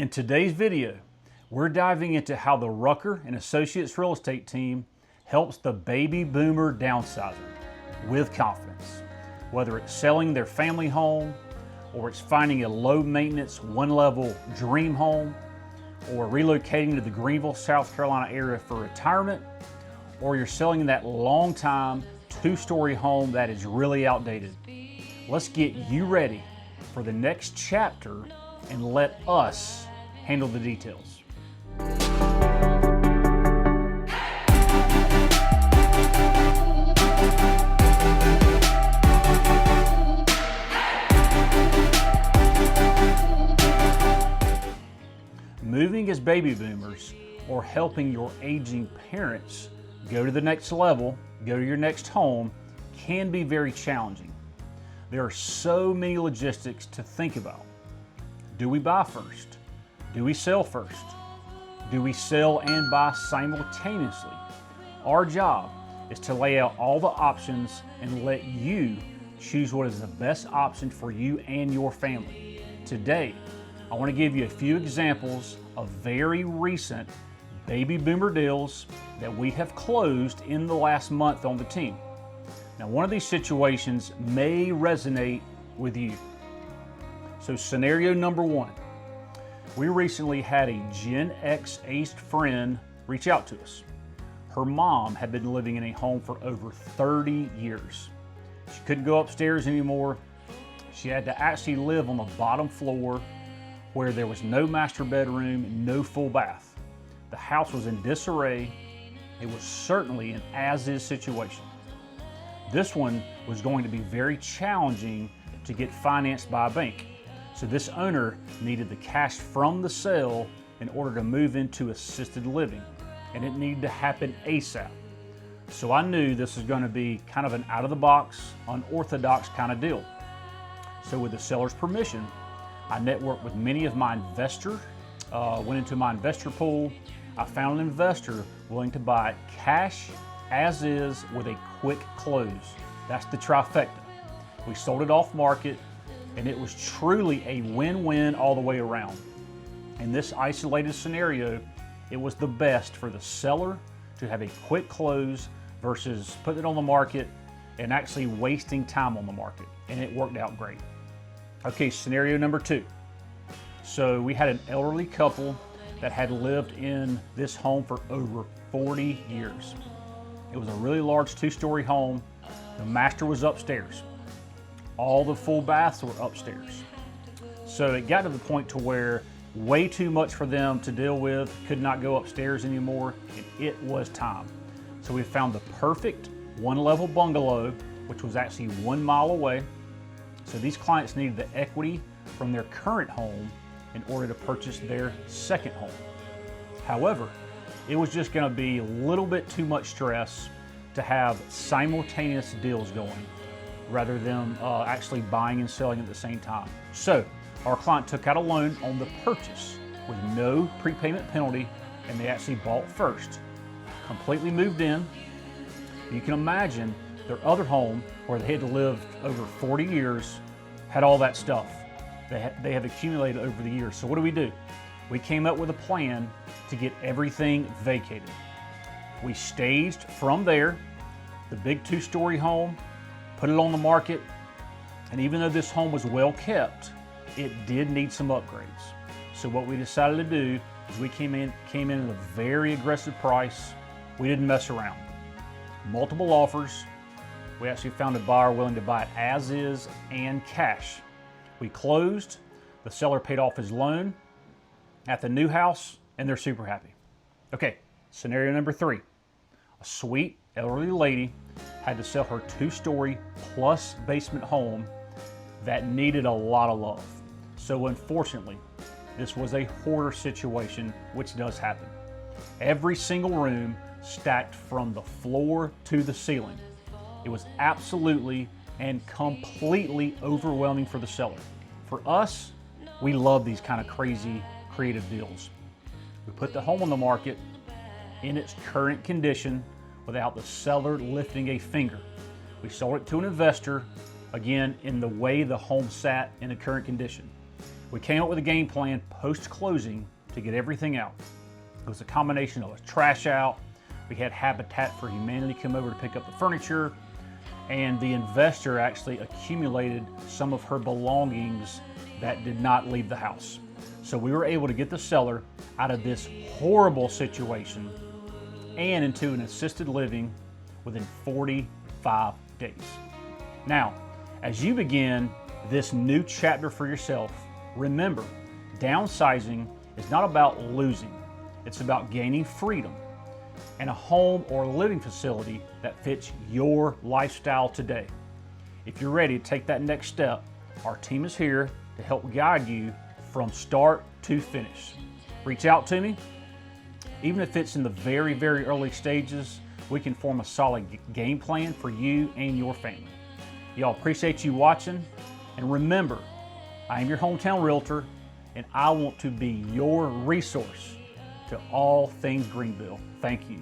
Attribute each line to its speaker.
Speaker 1: In today's video, we're diving into how the Rucker and Associates real estate team helps the baby boomer downsizer with confidence. Whether it's selling their family home, or it's finding a low maintenance, one level dream home, or relocating to the Greenville, South Carolina area for retirement, or you're selling that long time two-story home that is really outdated. Let's get you ready for the next chapter and let us handle the details. Moving as baby boomers or helping your aging parents go to the next level, go to your next home, can be very challenging. There are so many logistics to think about. Do we buy first? Do we sell first? Do we sell and buy simultaneously? Our job is to lay out all the options and let you choose what is the best option for you and your family. Today, I want to give you a few examples of very recent baby boomer deals that we have closed in the last month on the team. Now, one of these situations may resonate with you. So scenario number one, we recently had a Gen X aged friend reach out to us. Her mom had been living in a home for over 30 years. She couldn't go upstairs anymore. She had to actually live on the bottom floor where there was no master bedroom, no full bath. The house was in disarray. It was certainly an as-is situation. This one was going to be very challenging to get financed by a bank. So this owner needed the cash from the sale in order to move into assisted living, and it needed to happen ASAP. So I knew this was going to be kind of an out-of-the-box, unorthodox kind of deal. So with the seller's permission, I networked with many of my investors, went into my investor pool. I found an investor willing to buy it cash as is with a quick close. That's the trifecta. We sold it off market, and it was truly a win-win all the way around. In this isolated scenario, it was the best for the seller to have a quick close versus putting it on the market and actually wasting time on the market, and it worked out great. Okay, scenario number two. So we had an elderly couple that had lived in this home for over 40 years. It was a really large two-story home. The master was upstairs. All the full baths were upstairs. So it got to the point to where way too much for them to deal with, could not go upstairs anymore, and it was time. So we found the perfect one-level bungalow, which was actually 1 mile away. So these clients needed the equity from their current home in order to purchase their second home. However, it was just going to be a little bit too much stress to have simultaneous deals going rather than actually buying and selling at the same time. So our client took out a loan on the purchase with no prepayment penalty, and they actually bought first. Completely moved in. You can imagine their other home, where they had lived over 40 years, had all that stuff they have accumulated over the years. So what do? We came up with a plan to get everything vacated. We staged from there the big two-story home, put it on the market, and even though this home was well kept, it did need some upgrades. So what we decided to do is we came in at a very aggressive price. We didn't mess around. Multiple offers. We actually found a buyer willing to buy it as is and cash. We closed. The seller paid off his loan at the new house, and they're super happy. Okay, scenario number three. A sweet elderly lady had to sell her two-story plus basement home that needed a lot of love. So unfortunately, this was a hoarder situation, which does happen. Every single room stacked from the floor to the ceiling. It was absolutely and completely overwhelming for the seller. For us, we love these kind of crazy, creative deals. We put the home on the market in its current condition without the seller lifting a finger. We sold it to an investor, again, in the way the home sat in the current condition. We came up with a game plan post-closing to get everything out. It was a combination of a trash out. We had Habitat for Humanity come over to pick up the furniture, and the investor actually accumulated some of her belongings that did not leave the house. So we were able to get the seller out of this horrible situation and into an assisted living within 45 days. Now, as you begin this new chapter for yourself, remember, downsizing is not about losing. It's about gaining freedom and a home or living facility that fits your lifestyle today. If you're ready to take that next step, our team is here to help guide you from start to finish. Reach out to me. Even if it's in the very, very early stages, we can form a solid game plan for you and your family. Y'all, appreciate you watching. And remember, I am your hometown realtor, and I want to be your resource to all things Greenville. Thank you.